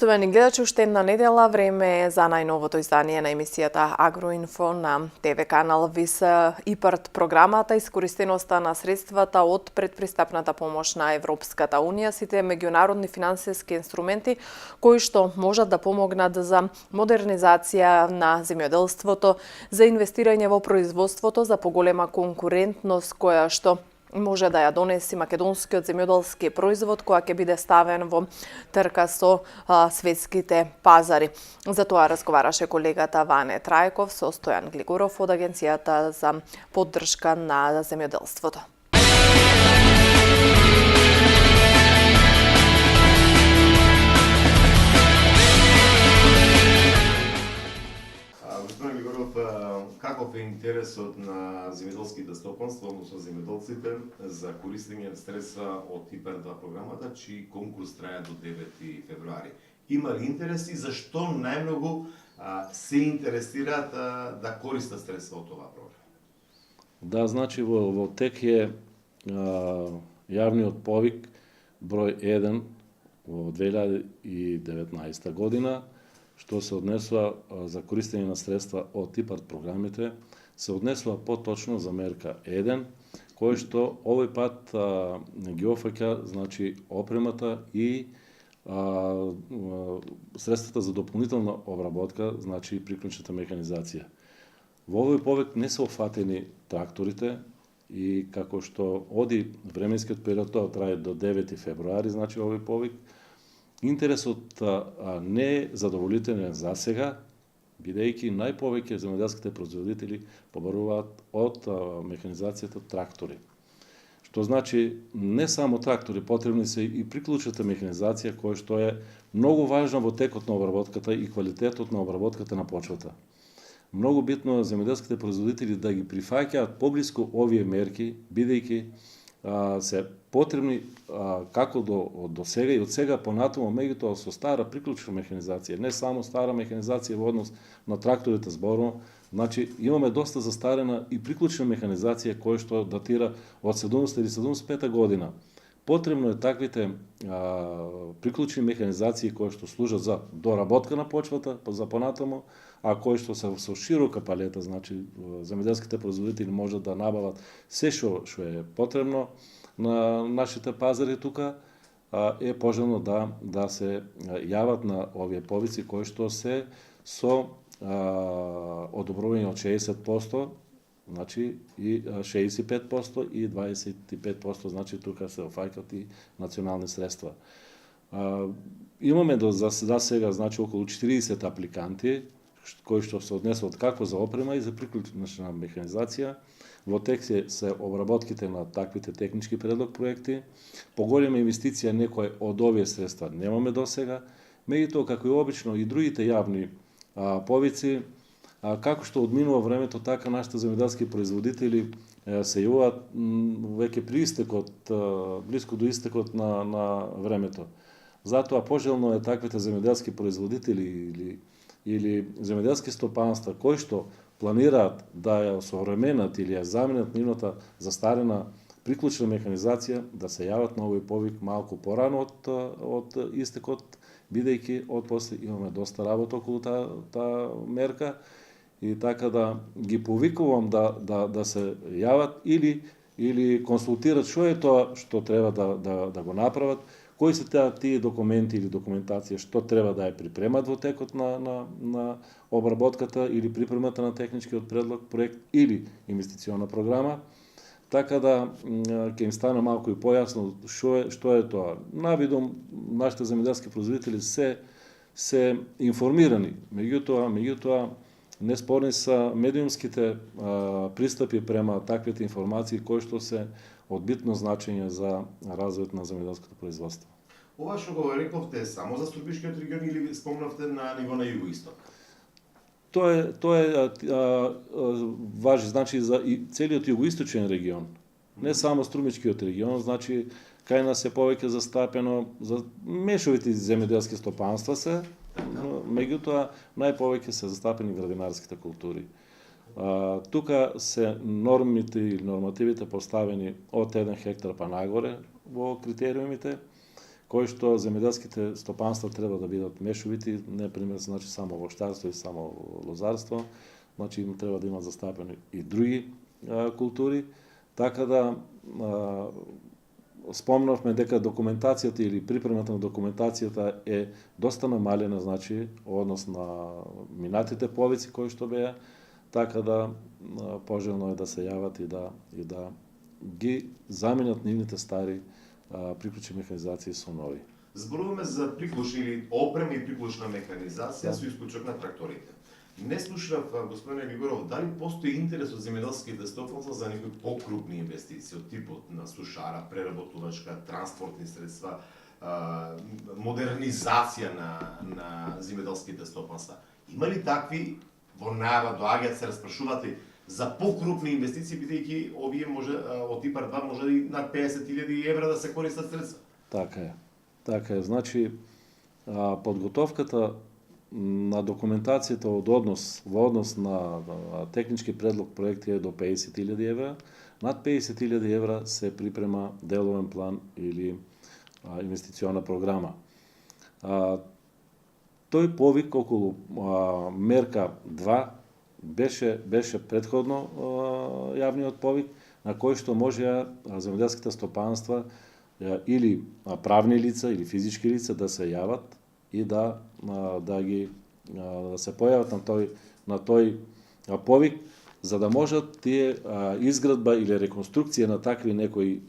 Поштовани гледачи, уште една недела време е за најновото издание на емисијата Агроинфо на ТВ канал ВИС ИПАРТ програмата. Искористеноста на средствата од предпристапната помош на Европската Унија, сите меѓународни финансиски инструменти кои што можат да помогнат за модернизација на земјоделството, за инвестирање во производството, за поголема конкурентност која што може да ја донеси македонскиот земјоделски производ која ќе биде ставен во трка со светските пазари. За тоа разговараше колегата Ване Трајков со Стојан Глигоров од Агенцијата за поддршка на земјоделството. Господин Григоров, каков е интересот на земјоделските стопанства, односно земјоделците, за користење на средства од ИПАРТ-2 програмата, чиј конкурс трае до 9 февруари? Има ли интерес и зашто најмногу се интересираат да користат средства од оваа програма? Да, значи во тек е јавниот повик број 1 во 2019 година, што се однесува за користење на средства од ИПАРТ програмите, се однесува поточно за мерка 1, кој што овој пат ги офаќа, значи, опремата и средствата за дополнителна обработка, значи приклучната механизација. Во овој повик не се офатени тракторите и како што оди временскиот период, тоа трае до 9 февруари, значи овој повик, интересот не е задоволителен за сега, бидејќи најповеќе земјоделските производители побаруваат од механизацијата трактори. Што значи не само трактори, потребни се и приклучната механизација која што е многу важна во текот на обработката и квалитетот на обработката на почвата. Многу битно е земјоделските производители да ги прифаќаат поблиску овие мерки, бидејќи се потребни како до сега и од сега понатаму, меѓутоа со стара приклучна механизација, не само стара механизација во однос на тракторите зборно, значи имаме доста застарена и приклучна механизација која што датира од 70 или 75 година. Потребно е таквите приклучни механизации кои што служат за доработка на почвата за понатаму, а кои што се со широка палета, значи земјоделските производители можат да набават се што е потребно на нашите пазари тука, е пожелно да се јават на овие повици кои што се со одобрување од 60%, значи и 65% и 25%, значи тука се офаќаат и национални средства. Имаме за сега, значи, околу 40 апликанти, кои што се однесуваат како за опрема и за приклучна механизација. Во тек се обработките на таквите технички предлог проекти. Поголема инвестиција некој од овие средства немаме до сега, меѓутоа како и обично и другите јавни повици, како што одминува времето, така нашите земјоделски производители се јавуваат веќе при истекот, блиску до истекот на времето. Затоа пожелно е таквите земјоделски производители или земјоделски стопанства кои што планираат да ја осовременат или ја заменат нивната застарена приклучна механизација, да се јават на овој повик малку порано од истекот, бидејќи од после имаме доста работа околу таа мерка, и така да ги повикувам да се јават или консултират што е тоа што треба да го направат, кои се тие документи или документација што треба да ја припремат во текот на обработката или припремата на техничкиот предлог, проект или инвестициона програма, така да ќе им стане малку и појасно што е тоа. Навидом нашите земјоделски производители се информирани, меѓутоа неспорни са медиумските пристапи према таквите информации кои што се од битно значење за развојот на земјоделското производство. Ова што го рековте само за Струмишкиот регион или спомнавте на ниво на југоисток? Тоа важи, значи, за целиот југоисточен регион. Не само Струмичкиот регион, значи кај нас е повеќе застапено за мешовите земјоделски стопанства се, меѓутоа најповеќе се застапени градинарските култури. Тука се нормите и нормативите поставени од 1 хектар па нагоре во критериумите, кои што земјоделските стопанства треба да бидат мешовити, например, значи само воштарство и само лозарство, значи им треба да имат застапени и други култури, така да спомнавме дека документацијата или припремата на документацијата е доста намалена, значи, однос на минатите повици кои што беа, така да пожелно е да се јават и да ги заменат нивните стари приклучни механизации со нови. Зборуваме за приклучни или опрема и приклучна механизација со исклучок на тракторите. Не слушав, господине Григоров, дали постои интерес од земјоделските стопанства за некои покрупни инвестиции од типот на сушара, преработувачка, транспортни средства, модернизација на земјоделските стопанства. Има ли такви во најава доаѓаат се распрашувате за покрупни инвестиции, бидејќи овие може од ИПАР 2 може и над 50.000 евра да се користат средства? Така е. Така е. Значи, подготовката на документацијата во однос на технички предлог проекти е до 50.000 евра. Над 50.000 евра се припрема деловен план или инвестициона програма. Тој повик околу мерка 2 беше претходно јавниот повик на кој што можеа земјоделските стопанства или правни лица или физички лица да се јават и да се појават на тој повик, за да можат тие изградба или реконструкција на такви некои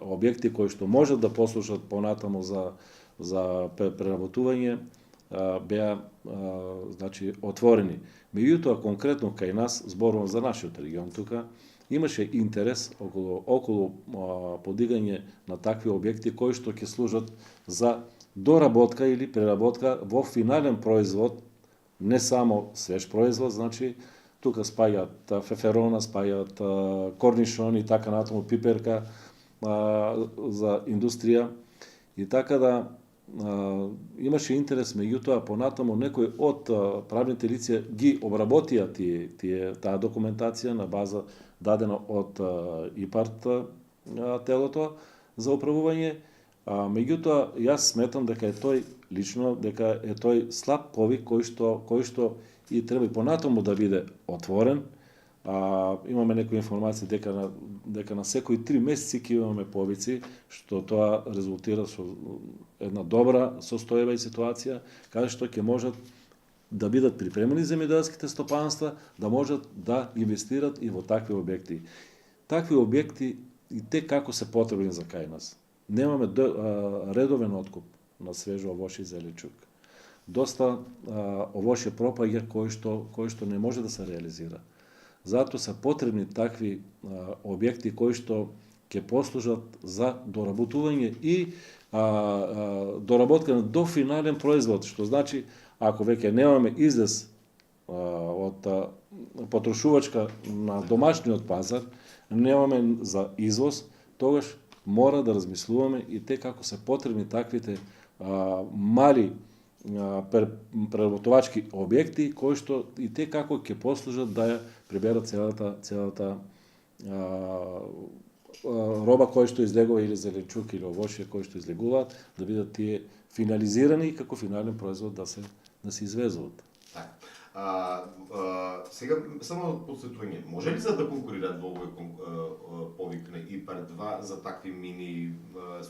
објекти кои што можат да послужат понатаму за преработување беа значи отворени. Меѓутоа конкретно кај нас, зборувам за нашиот регион тука, имаше интерес околу подигање на такви објекти кои што ќе служат за доработка или преработка во финален производ, не само свеж производ, значи тука спаѓаат феферона, спаѓаат корнишон и така натаму, пиперка за индустрија. И така да имаше интерес, меѓутоа понатаму некои од правните лица ги обработија таа документација на база дадена од ИПАРТ телото за управување. Меѓутоа, јас сметам дека е тој слаб повик кој што и треба и понатаму да биде отворен. Имаме некои информации дека на секои 3 месеци ќе имаме повици, што тоа резултира со една добра состојба и ситуација, каде што ќе можат да бидат припремени земјоделските стопанства, да можат да инвестират и во такви објекти. Такви објекти и те како се потребни за кај нас. Немаме редовен откуп на свежо овошје и зеленчук. Доста овошје пропаѓа кој што не може да се реализира. Затоа се потребни такви објекти кои што ќе послужат за доработување и доработка до финален производ, што значи ако веќе немаме излез од потрошувачка на домашниот пазар, немаме за извоз, тогаш мора да размислуваме и те како се потребни таквите мали преработувачки објекти кои што и те како ќе послужат да ја приберат целата роба која што излегува или зеленчук или овошје кои што излегуваат, да бидат тие финализирани и како финален производ да се извезуваат. Сега само подсетување, може ли да конкурираат во овој повик на ИПАР 2 за такви мини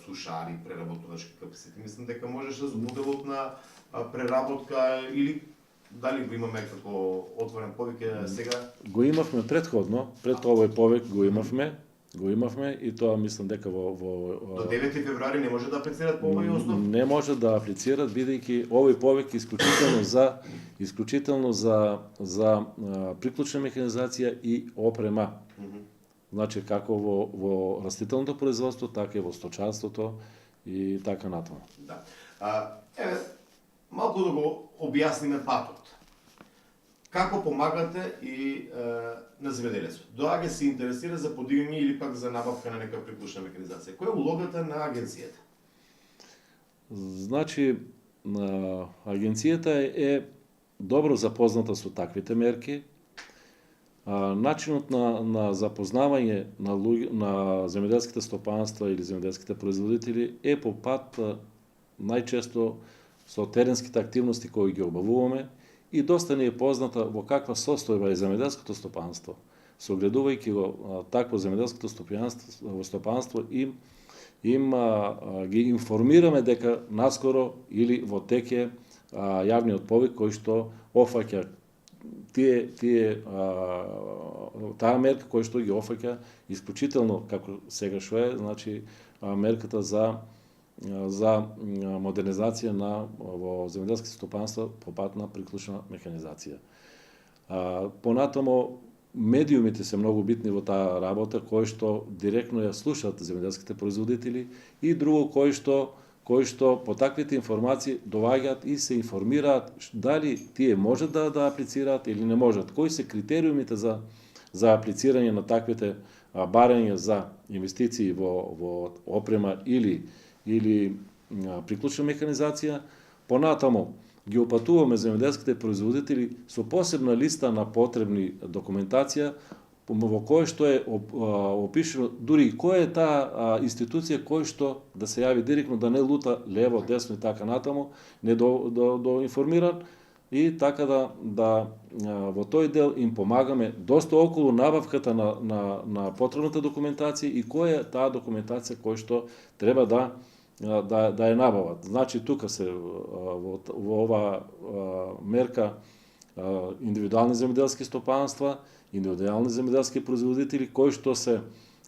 сушари, преработувачки капацитети? Мислам дека можеше за моделот на преработка или дали го имаме како отворен повик сега? Го имавме претходно, пред овој повик го имавме и тоа мислам дека во до 9 февруари не може да аплицираат по овој основ? Не може да аплицираат бидејќи овој повик исклучително за приклучна механизација и опрема. Значи како во растителното производство, така и во сточарството и така натаму. Да. Малку да го објасниме патот. Како помагате и на земјоделецот? Доаѓа се интересира за подигање или пак за набавка на нека приклучна механизација. Која е улогата на агенцијата? Значи, агенцијата е добро запозната со таквите мерки. начинот на запознавање на земјоделските стопанства или земјоделските производители е по пат најчесто со теренските активности кои ги обавуваме и доста ни е позната во каква состојба е земјоделското стопанство. Согледувајќи го такво земјоделското стопанство им ги информираме дека наскоро или во тек е јавниот повик кој што офаќа таа мерка кој што ги офаќа исклучително како сега што е, значи мерката за модернизација во земјоделските стопанства по пат на приклучна механизација. Понатамо медиумите се многу битни во таа работа, кои што директно ја слушаат земјоделските производители и друго кои што по таквите информации доаѓаат и се информираат дали тие можат да аплицираат или не можат. Кои се критериумите за аплицирање на таквите барања за инвестиции во опрема или приклучна механизација. Понатамо ги опатуваме земјоделските производители со посебна листа на потребни документација во кој што е опишено дури и која е таа институција кој што да се јави директно, да не лута лево, десно и така натаму, не до информиран и така да во тој дел им помагаме доста околу набавката на потребната документација и која е таа документација кој што треба да ја набават. Значи тука се во оваа мерка индивидуални земјоделски стопанства, индивидуални земјоделски производители кои што се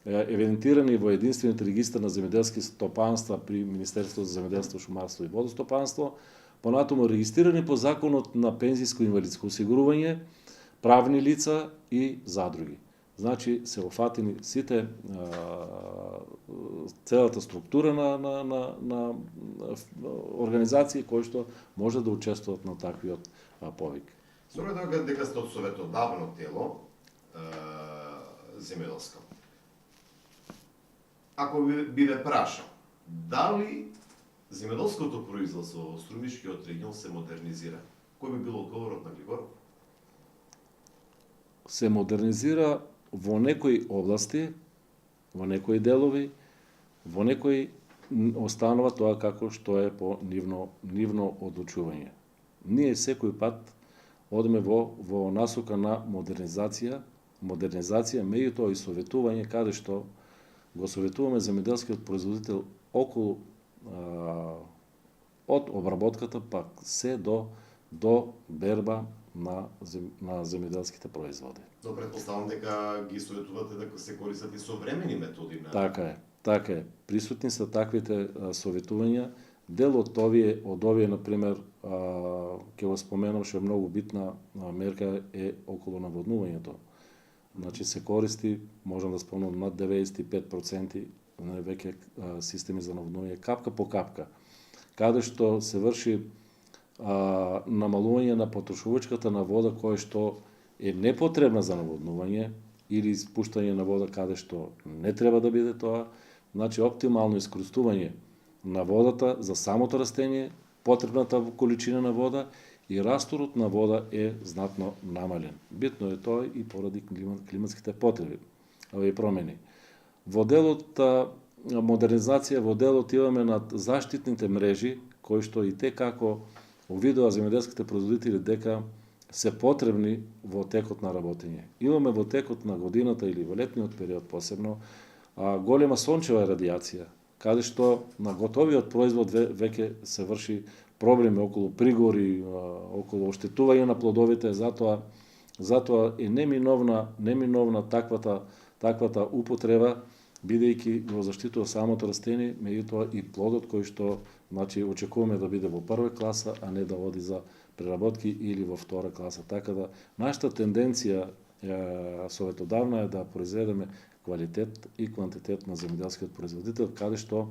евидентирани во единствениот регистар на земјоделски стопанства при Министерството за земјоделство, шумарство и водостопанство, понатаму регистрирани по законот на пензиско и инвалидско осигурување, правни лица и задруги. Значи се офатени сите целата структура на организации кои што може да учествуваат на таквиот повик. Зоре дека сте од советодавно тело земјоделско. Ако би ве прашал, дали земјоделското производство во Струмишкиот регион се модернизира, кој би бил одговорот на Глигоров? Се модернизира во некои области, во некои делови, во некои останува тоа како што е по нивно одлучување. Ние секој пат одиме во насока на модернизација, меѓутоа и советување, каде што го советуваме земјоделскиот производител околу од обработката пак се до берба на земјоделските производи. Но претпоставам дека ги советувате дека се користат и современи методи на... Така е. Присутни се таквите советувања. Дел од овие, например, ќе го споменам, што е многу битна мерка е околу наводнувањето. Значи се користи, можам да спомнам, над 95% веќе системи за наводнување, капка по капка. Каде што се врши намалување на потрошувачката на вода која што е непотребна за наводнување или испуштање на вода каде што не треба да биде тоа, значи оптимално искористување на водата за самото растение, потребната количина на вода и расторот на вода е знатно намален. Битно е тоа и поради климатските потреби, овие промени. Во делот модернизација, во делот имаме над заштитните мрежи, кои што и те како увидува земјоделските производители дека се потребни во текот на работење. Имаме во текот на годината или во летниот период посебно голема сончева радијација, каде што на готовиот производ веќе се врши проблеми околу пригори, околу оштетување на плодовите, затоа е неминовна таквата употреба, бидејќи го заштитува самото растение, меѓутоа и плодот кој што значи очекуваме да биде во прва класа, а не да оди за преработки или во втора класа. Така да нашата тенденција советодавна е да произведеме квалитет и квантитет на земјоделскиот производител, каде што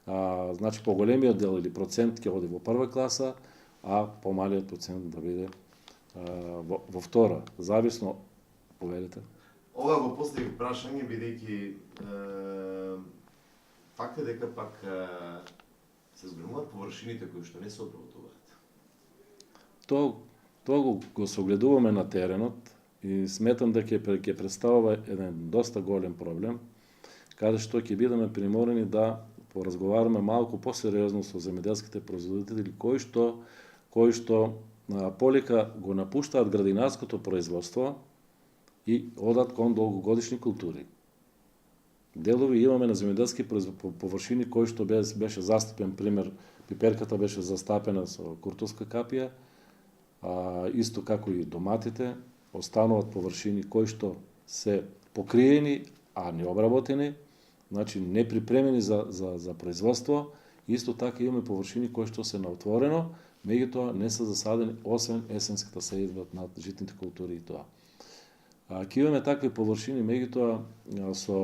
значи поголемиот дел или процент ќе оди во прва класа, а помалиот процент да биде во втора, зависно, повелите. Ова го поставив прашање бидејќи факт е дека пак се зголемуваат површините кои што не се обработуваат. Тоа го согледуваме на теренот, и сметам дека ќе представува еден доста голем проблем, каде што ќе бидеме приморени да поразговараме малку посериозно со земјоделските производители кои што полека го напуштаат градинарското производство и одат кон долгогодишни култури. Делови имаме на земјоделски површини кои што беше застапен пример, пиперката беше застапена со куртовска капија, исто како и доматите, остануваат површини кои што се покриени, а не обработени, значи не припремени за производство. Исто така имаме површини кои што се на отворено, меѓутоа не се засадени освен есенската сејдба на житните култури и тоа. Ке имаме такви површини, меѓутоа со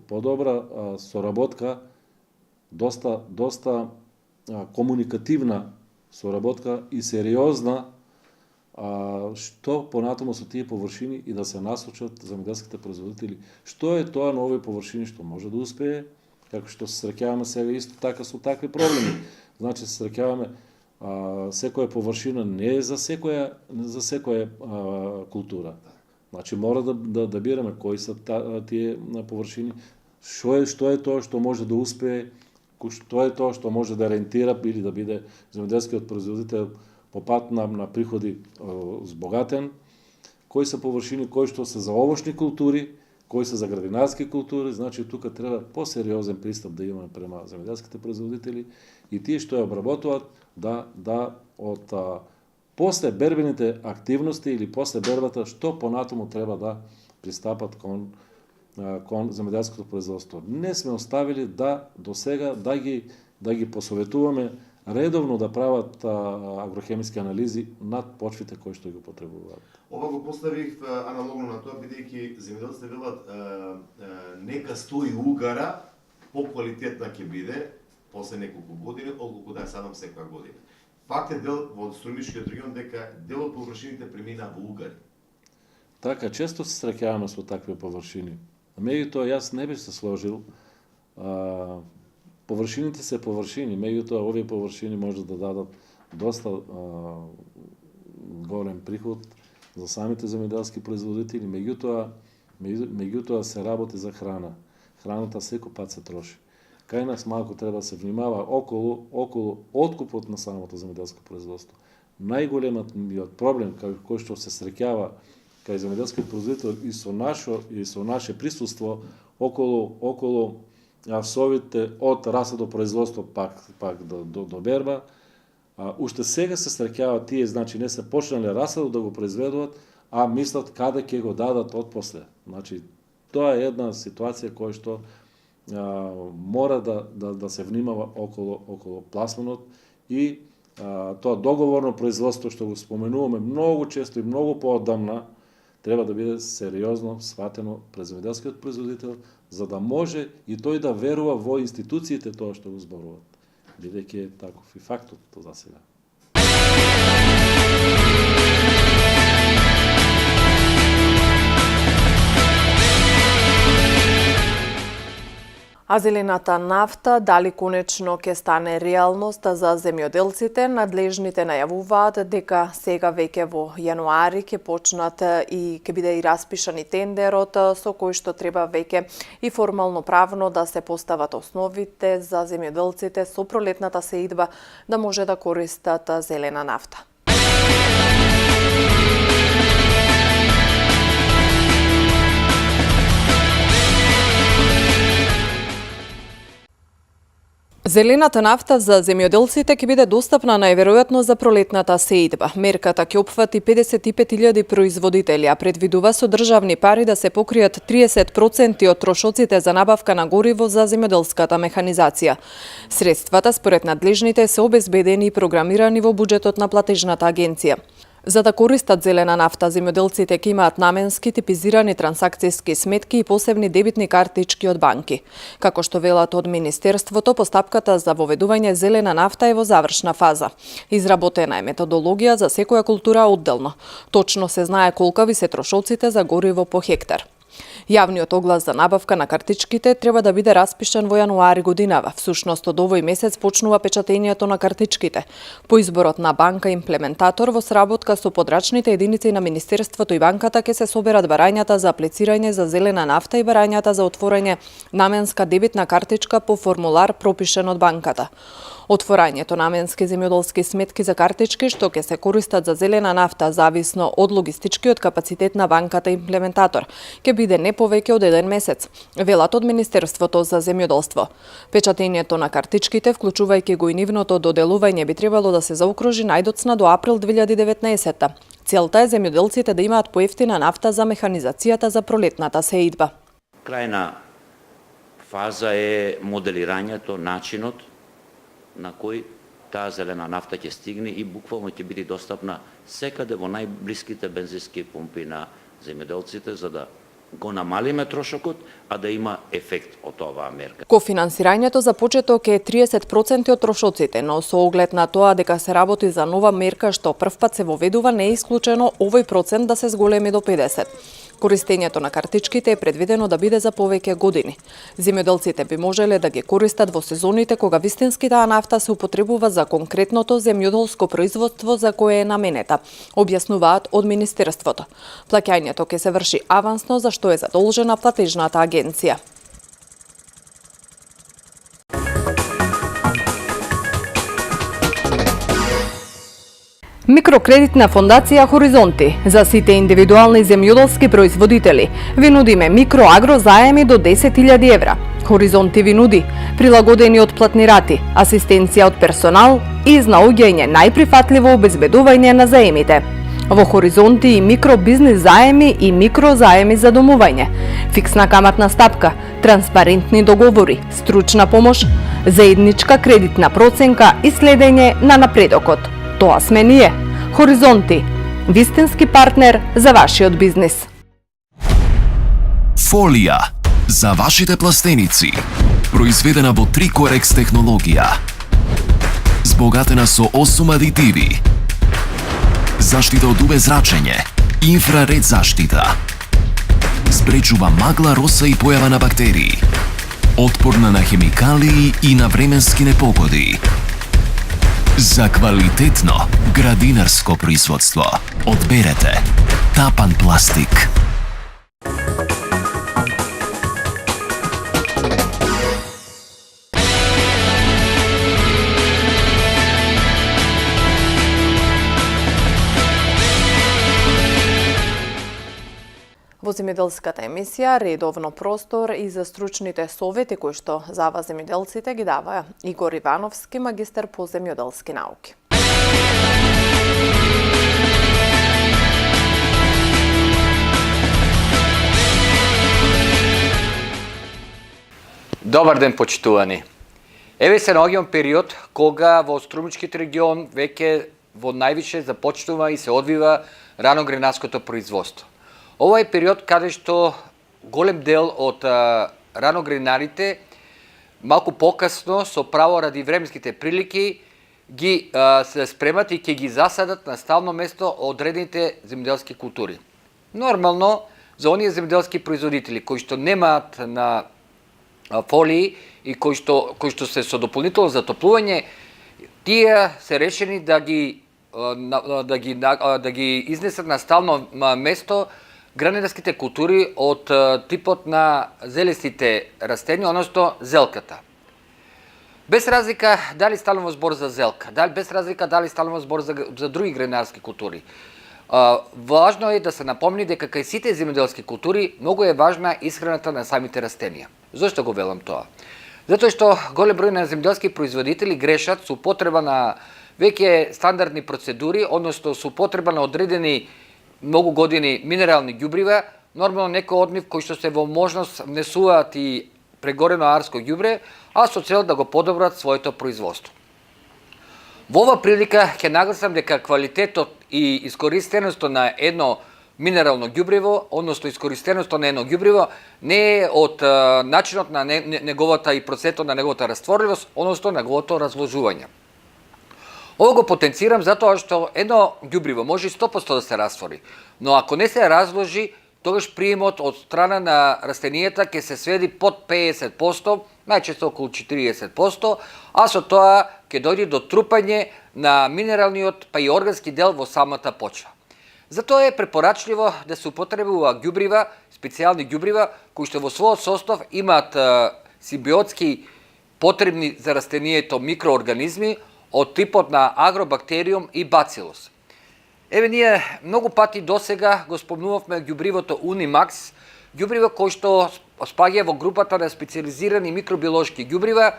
подобра соработка, доста комуникативна соработка и сериозна, што понатаму со тие површини и да се насочат земјоделските производители. Што е тоа на овие површини што може да успее, како што се среќаваме сега исто така со такви проблеми. Значи се среќаваме секоја површина не е за секоја култура. Значи мора да бираме кои се тие површини, што е тоа што може да успее, што е тоа што може да ориентира или да биде земјоделскиот производител по пат на приходи збогатен, кои се површини кои што се за овошни култури, кои се за градинарски култури, значи тука треба посериозен пристап да имаме према земјоделските производители и тие што ја обработуваат да од после бербените активности или после бербата што понатаму треба да пристапат кон земјоделското производство. Не сме оставили до сега да ги посоветуваме редовно да прават агрохемиски анализи над почвите кои што ги потребуваат. Ова го поставив аналогно на тоа, бидејќи земјоделците велат нека стои угара, поквалитетна ќе биде после неколку години, отколку да ја садам секоја година. Факт е дел во Струмишкиот регион дека дел од површините преминаа во угари. Така, често се среќаваме со такви површини. Меѓутоа, јас не бих се сложил. Површините се површини, меѓутоа овие површини може да дадат доста голем приход за самите земјоделски производители, меѓутоа се работи за храна. Храната секој пат се троши. Кај нас малку треба да се внимава околу откупот на самото земјоделско производство. Најголемиот проблем кој што се среќава кај земјоделскиот производител и со наше присуство околу совите од расадо производство пак до берба, уште сега се среќаваат тие, значи не се почнале расадо да го произведуваат, а мислат каде ќе го дадат отпосле. Значи тоа е една ситуација која што мора да се внимава околу пласманот и тоа договорно производство што го споменуваме многу често и многу поодамна треба да биде сериозно сватено пред земјоделскиот производител, за да може и тој да верува во институциите тоа што го зборуваат, бидејќи е таков и фактот за сега. А зелената нафта дали конечно ќе стане реалност за земјоделците? Надлежните најавуваат дека сега веќе во јануари ќе почнат и ќе биде и распишан и тендерот со кој што треба веќе и формално правно да се постават основите за земјоделците со пролетната сеидба да може да користат зелена нафта. Зелената нафта за земјоделците ќе биде достапна најверојатно за пролетната сеидба. Мерката ќе опфати 55.000 производители, а предвидува со државни пари да се покријат 30% од трошоците за набавка на гориво за земјоделската механизација. Средствата според надлежните се обезбедени и програмирани во буџетот на платежната агенција. За да користат зелена нафта, земјоделците ќе имаат наменски типизирани трансакцијски сметки и посебни дебитни картички од банки. Како што велат од Министерството, постапката за воведување зелена нафта е во завршна фаза. Изработена е методологија за секоја култура одделно. Точно се знае колкави се трошоците за гориво по хектар. Јавниот оглас за набавка на картичките треба да биде распишан во јануари годинава. Всушност, од овој месец почнува печатењето на картичките. По изборот на банка имплементатор во сработка со подрачните единици на Министерството и банката ќе се соберат барањата за аплицирање за зелена нафта и барањата за отворање наменска дебитна картичка по формулар пропишен од банката. Отворањето наменски земјоделски сметки за картички што ќе се користат за зелена нафта зависно од логистичкиот капацитет на банката имплементатор ќе биде не повеќе од 1 месец, велат од Министерството за земјоделство. Печатењето на картичките, вклучувајќи го и нивното доделување, би требало да се заокружи најдоцна до април 2019. Целта е земјоделците да имаат поевтина нафта за механизацијата за пролетната сеидба. Крајна фаза е моделирањето, начинот на кој таа зелена нафта ќе стигне и буквално ќе биде достапна секаде во најблиските бензински помпи на земјоделците, за да го намалиме трошокот, а да има ефект од оваа мерка. Кофинансирањето за почеток е 30% од трошоците, но со оглед на тоа дека се работи за нова мерка што првпат се воведува, не е исклучено овој процент да се зголеми до 50%. Користењето на картичките е предвидено да биде за повеќе години. Земјоделците би можеле да ги користат во сезоните кога вистински таа нафта се употребува за конкретното земјоделско производство за кое е наменета, објаснуваат од Министерството. Плаќањето ќе се врши авансно, за што е задолжена платежната агенција. Микрокредитна фондација Хоризонти за сите индивидуални земјоделски производители ви нудиме микроагро заеми до 10.000 евра. Хоризонти ви нуди прилагодени од платни рати, асистенција од персонал и изнаоѓање најприфатливо обезбедување на заемите. Во Хоризонти и микробизнис заеми и микрозаеми за домување, фиксна каматна стапка, транспарентни договори, стручна помош, заедничка кредитна проценка и следење на напредокот. Тоа сме ние. Хоризонти. Вистински партнер за вашиот бизнис. Фолија за вашите пластеници. Произведена во Трикорекс технологија. Збогатена со 8 адитиви. Заштита од UV зрачење, инфраред заштита. Спречува магла, роса и појава на бактерии. Отпорна на хемикалии и на временски непогоди. За квалитетно градинарско производство одберете Тапан Пластик. Во земјоделската емисија редовно простор и за стручните совети кои што за вас земјоделците ги дава Игор Ивановски, магистар по земјоделски науки. Добар ден, почитувани. Еве се наоѓам период кога во Струмичкиот регион веќе во највише започнува и се одвива раногренарското производство. Ова е период каде што голем дел од раногренарите малку покасно со право ради временските прилики ги се спремат и ќе ги засадат на стално место одредените земјоделски култури. Нормално за оние земјоделски производители кои што немаат на фолии и кои што се со дополнително затоплување, тие се решени да ги изнесат на стално место гранинарските култури од типот на зелестите растенија, односно зелката. Без разлика дали станува збор за зелка, без разлика дали станува збор за други гранинарски култури. Важно е да се напомни дека кај сите земјоделски култури многу е важна исхраната на самите растенија. Зошто го велам тоа? Затоа што голем број на земјоделски производители грешат со употреба на веќе стандардни процедури, односно со употреба на одредени многу години минерални ѓубрива, нормално некои од нив кои што се во можност внесуваат и прегорено арско ѓубре, а со цел да го подобрат своето производство. Во ова прилика ќе нагласам дека квалитетот и искористеноста на едно минерално ѓубриво, односно искористеноста на едно ѓубриво, не е од начинот на неговата и процентот на неговата растворливост, односно на неговото разложување. Ово го потенцирам затоа што едно ѓубриво може 100% да се раствори, но ако не се разложи, тогаш приемот од страна на растенијата ќе се сведи под 50%, најчесто околу 40%, а со тоа ќе дојде до трупање на минералниот па и органски дел во самата почва. Затоа е препорачливо да се употребува ѓубрива, специјални ѓубрива, кои што во својот состав имаат симбиотски потребни за растението микроорганизми од типот на агробактериум и бацилус. Еве, ние многу пати досега го спомнувавме ѓубривото Унимакс, ѓубрива кој што спаѓа во групата на специализирани микробиолошки ѓубрива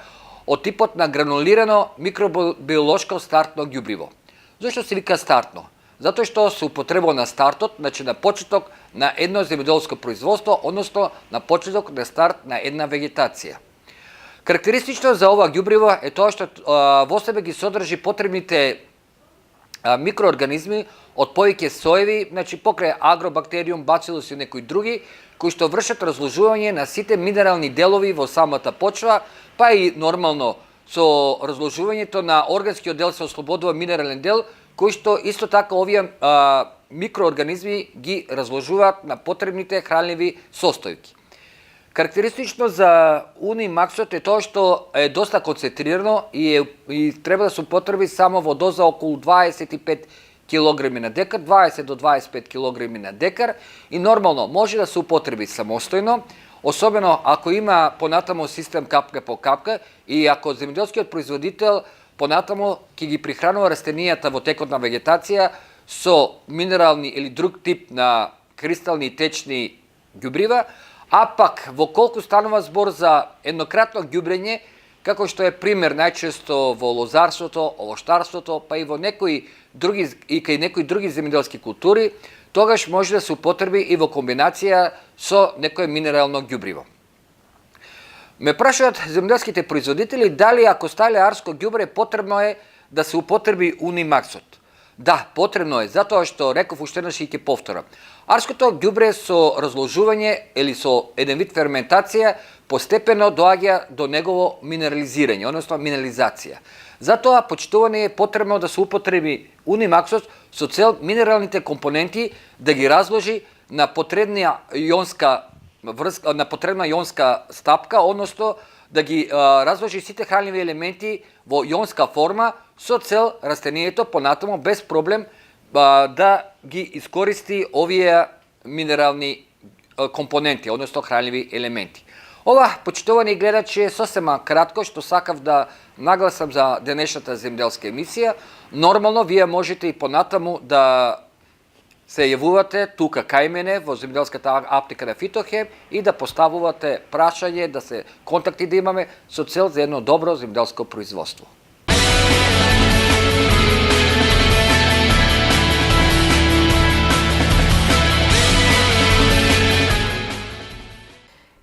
од типот на гранулирано микробиолошко стартно ѓубриво. Зошто се вика стартно? Затоа што се употребува на стартот, значи на почеток на едно земјоделско производство, односно на почеток на старт на една вегетација. Карактеристично за ова ѓубриво е тоа што во себе ги содржи потребните микроорганизми од повеќе соеви, значи покрај агробактериум, бацилус и некои други, кои што вршат разложување на сите минерални делови во самата почва, па и нормално со разложувањето на органскиот дел се ослободува минерален дел, кои што исто така овие микроорганизми ги разложуваат на потребните хранливи состојки. Карактеристично за Унимаксот е тоа што е доста концентрирано и треба да се употреби само во доза околу 25 кг на декар, 20 до 25 кг на декар и нормално може да се употреби самостојно, особено ако има понатамо систем капка по капка и ако земјоделскиот производител понатамо ќе ги прихранува растенијата во текот на вегетација со минерални или друг тип на кристални и течни ѓубрива, а пак во колку станува збор за еднократно ѓубрење, како што е пример најчесто во лозарството, овоштарството, па и во некои други и кај некои други земјоделски култури, тогаш може да се употреби и во комбинација со некое минерално ѓубриво. Ме прашаат земјоделските производители дали ако стале арско ѓубре потребно е да се употреби Унимаксот. Да, потребно е, затоа што реков уште еднаш и ќе повторам. Арското ѓубре со разложување или со еден вид ферментација постепено доаѓа до негово минерализирање, односно минерализација. Затоа почитување е потребно да се употреби Унимаксот со цел минералните компоненти да ги разложи на потребна јонска стапка, односно да ги разложи сите хранливи елементи во јонска форма со цел растението понатамо без проблем да ги искористи овие минерални компоненти, односно хранливи елементи. Ова почитувани гледачи е сосема кратко што сакав да нагласам за денешната земјоделска емисија. Нормално вие можете и понатаму да се јавувате тука кај мене во земјоделската аптека на Фитохем и да поставувате прашање, да се контакти да имаме со цел за едно добро земјоделско производство.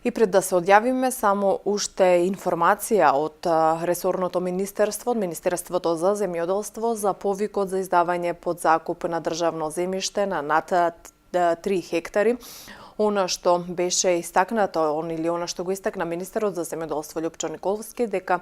И пред да се одјавиме, само уште информација од ресорното министерство, од Министерството за земјоделство, за повикот за издавање под закуп на државно земјиште на над 3 хектари. Она што беше истакнато, или она што го истакна министерот за земјоделство Љупчо Николовски, дека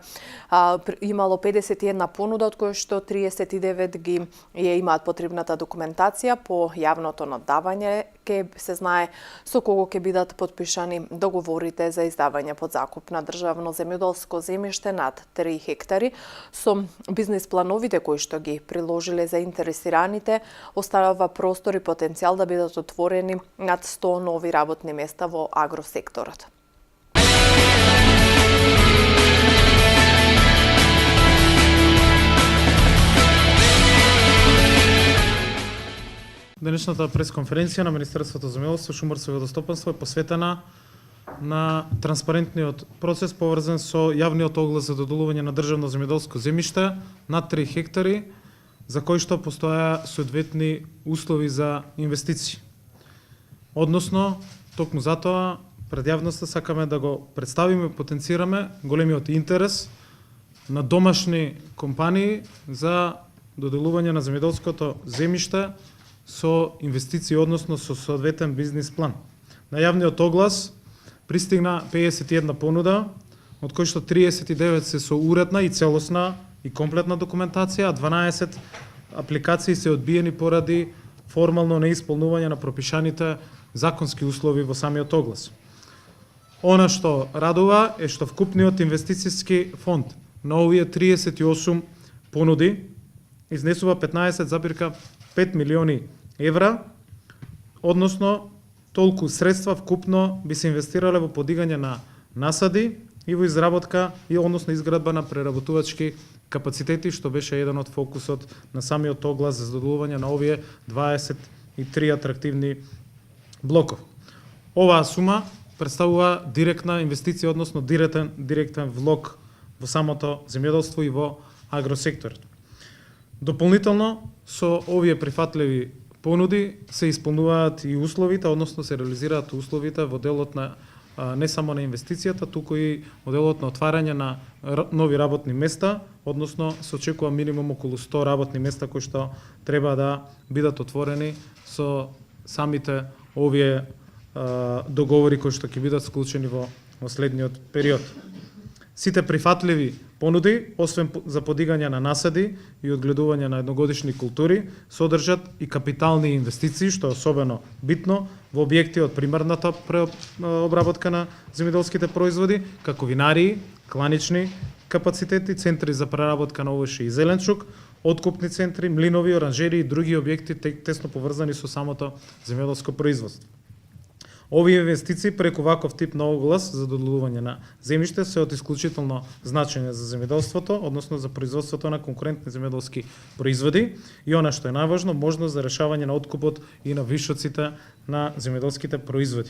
имало 51 понуда, од кои што 39 ги имаат потребната документација по јавното наддавање, ке се знае со кого ќе бидат подпишани договорите за издавање под закуп на државно земјоделско земјиште над 3 хектари, со бизнис плановите кои што ги приложиле заинтересираните, оставува простор и потенцијал да бидат отворени над 100 нови работни места во агросекторот. Денешната пресконференција на Министерството за земјоделство, шумарство и водостопанство е посветена на транспарентниот процес поврзан со јавниот оглас за доделување на државно земјоделско земјиште над 3 хектари, за кои што постоја соодветни услови за инвестиции. Односно, токму затоа пред јавноста сакаме да го представиме и потенцираме големиот интерес на домашни компании за доделување на земјоделското земјиште со инвестиции, односно со соодветен бизнис план. На јавниот оглас пристигна 51 понуда, од кои што 39 се со уредна и целосна и комплетна документација, а 12 апликации се одбиени поради формално неисполнување на пропишаните законски услови во самиот оглас. Она што радува е што вкупниот инвестицијски фонд на овие 38 понуди изнесува 15,5 милиони евра, односно толку средства вкупно би се инвестирале во подигање на насади и во изработка и односно изградба на преработувачки капацитети, што беше еден од фокусот на самиот оглас за задоволување на овие 23 атрактивни блоков. Оваа сума представува директна инвестиција, односно директен влог во самото земјоделство и во агросекторот. Дополнително со овие прифатливи понуди се исполнуваат и условите, односно се реализираат условите во делот на не само на инвестицијата, туку и во делот на отварање на нови работни места, односно се очекува минимум околу 100 работни места кои што треба да бидат отворени со самите овие договори кои што ќе бидат склучени во следниот период. Сите прифатливи понуди, освен за подигање на насади и одгледување на едногодишни култури, содржат и капитални инвестиции, што е особено битно во објекти од примарната обработка на земјоделските производи, како винарии, кланични капацитети, центри за преработка на овошје и зеленчук, откупни центри, млинови, оранжери и други објекти тесно поврзани со самото земјоделско производство. Овие инвестиции преку ваков тип на оглас за доделување на земјиште се од исклучително значење за земјоделството, односно за производството на конкурентни земјоделски производи и она што е најважно, можност за решавање на откупот и на вишоците на земјоделските производи.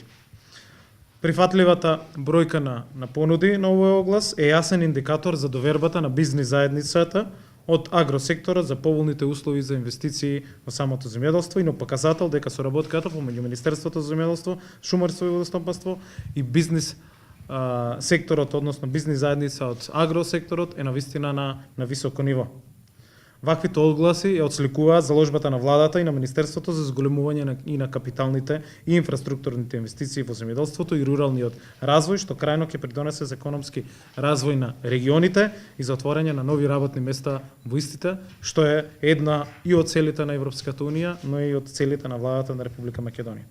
Прифатливата бројка на понуди на овој оглас е јасен индикатор за довербата на бизнис заедницата од агросекторот за поволните услови за инвестиции во самото земјоделство и на показател дека соработката помеѓу Министерството за земјоделство, шумарство и водостопанство и бизнис секторот, односно бизнис заедница од агросекторот е навистина на високо ниво. Ваквите одгласи ја отсликуваат заложбата на владата и на Министерството за зголемување и на капиталните и инфраструктурните инвестиции во земјоделството и руралниот развој, што крајно ќе придонесе за економски развој на регионите и за отворање на нови работни места во истите, што е една и од целите на Европската унија, но и од целите на владата на Република Македонија.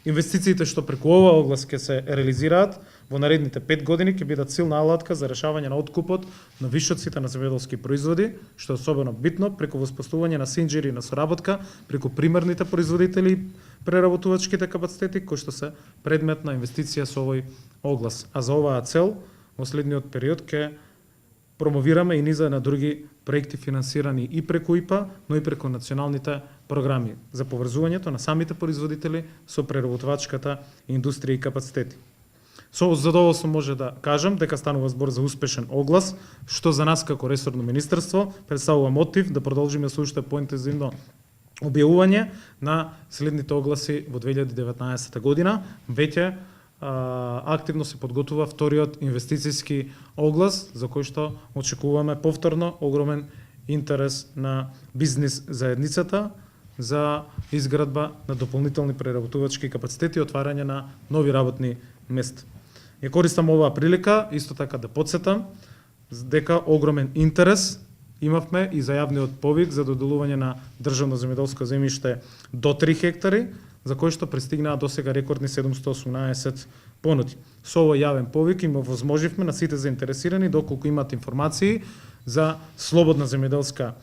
Инвестициите што преку оваа оглас ќе се реализираат во наредните 5 години ќе бидат силна алатка за решавање на откупот на вишоците на земјоделски производи, што е особено битно преку воспоставување на синџири на соработка преку примерните производители и преработувачките капацитети кои што се предмет на инвестиција со овој оглас. А за оваа цел во следниот период ќе промовираме и низа на други проекти финансирани и преку ИПА, но и преку националните програми за поврзувањето на самите производители со преработувачката индустрија и капацитети. Со задоволство може да кажам дека станува збор за успешен оглас, што за нас како ресорно министерство представува мотив да продолжиме со уште поинтензивно објавување на следните огласи во 2019 година. Веќе активно се подготвува вториот инвестицијски оглас, за кој што очекуваме повторно огромен интерес на бизнис заедницата за изградба на дополнителни преработувачки капацитети и отварање на нови работни места. Ја користам оваа прилика исто така да потсетам дека огромен интерес имавме и за јавниот повик за доделување на државно земјоделско земјиште до 3 хектари, за кој што пристигнаа досега рекордни 718 понуди. Со овој јавен повик им возможивме на сите заинтересирани, доколку имат информации за слободна земјоделска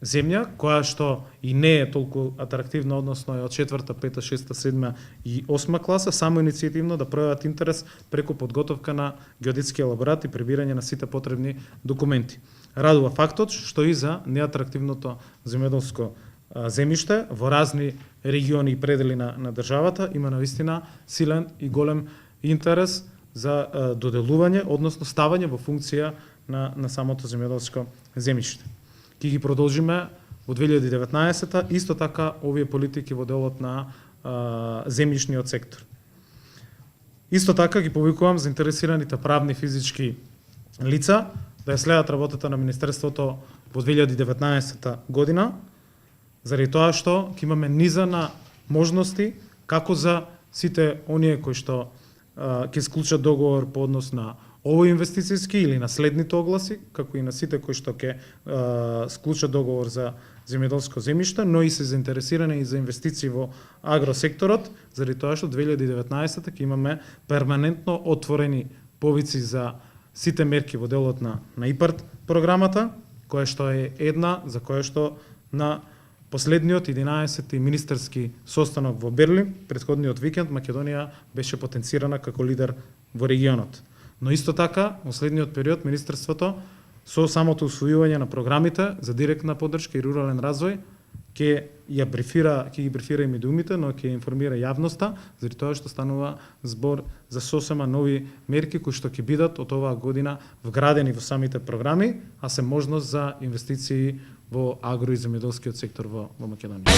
земја, која што и не е толку атрактивна, односно е од 4-та, 5-та, 6-та, 7-та и 8-та класа, само иницијативно да пројават интерес преку подготовка на геодетски елаборат и прибирање на сите потребни документи. Радува фактот што и за неатрактивното земјоделско земјиште во разни региони и предели на државата има навистина силен и голем интерес за доделување, односно ставање во функција на самото земјоделско земјиште. Ќе ги продолжиме во 2019-та, исто така овие политики во делот на земјишниот сектор. Исто така ги повикувам заинтересираните правни физички лица да ја следат работата на Министерството во 2019 година, заради тоа што ќе имаме низа на можности како за сите оние кои што ќе склучат договор по однос на овој инвестицијски или на следните огласи, како и на сите кои што ќе склучат договор за земјоделско земјиште, но и се заинтересирани и за инвестиции во агросекторот, заради тоа што 2019 ќе имаме перманентно отворени повици за сите мерки во делот на ИПАРД програмата, која што е една за која што на последниот 11-ти министерски состанок во Берлин, претходниот викенд, Македонија беше потенцирана како лидер во регионот. Но исто така, во следниот период, Министерството со самото усвојување на програмите за директна поддршка и рурален развој ќе ги брифира и медиумите, но ќе информира јавноста, заради тоа што станува збор за сосема нови мерки кои што ќе бидат од оваа година вградени во самите програми, а се можност за инвестиции во агро и земјоделскиот сектор во Македонија.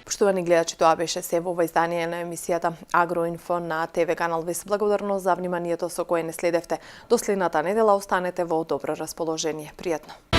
Поштовани гледачи, тоа беше се во ова издание на емисијата Агроинфо на ТВ канал Вис. Благодарно за вниманието со кое не следевте. До следната недела останете во добро расположение. Пријатно.